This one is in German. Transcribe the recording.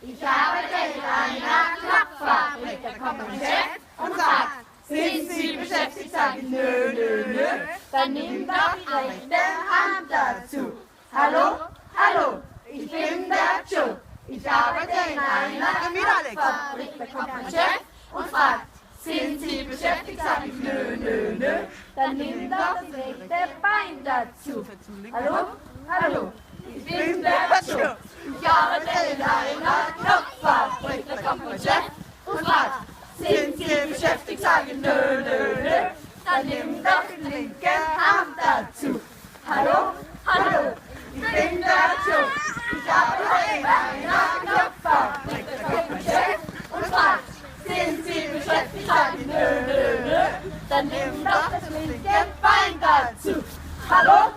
Ich arbeite in einer Klappfabrik. Da kommt mein Chef und sagt, sind Sie beschäftigt? Sag ich, nö, nö, nö. Dann nimm doch die rechte Hand dazu. Hallo, hallo, ich bin der Joe. Ich arbeite in einer Fabrik. Da kommt mein Chef und fragt, sind Sie beschäftigt? Sag ich, nö, nö, nö. Dann nimm doch das rechte Bein dazu. Hallo, hallo, ich bin der Joe. Ich arbeite in einer Knopffabrik. Da kommt mein Chef und fragt, sind Sie beschäftigt? Sag ich, nö, nö, nö. Dann nimm doch die linke Hand dazu. Hallo, hallo, ich bin der Joe. Ich arbeite in einer Knopffabrik. Da kommt mein Chef und fragt, sind Sie beschäftigt? Sag ich, nö, nö, nö. Dann nimm doch das linke Bein dazu. Hallo,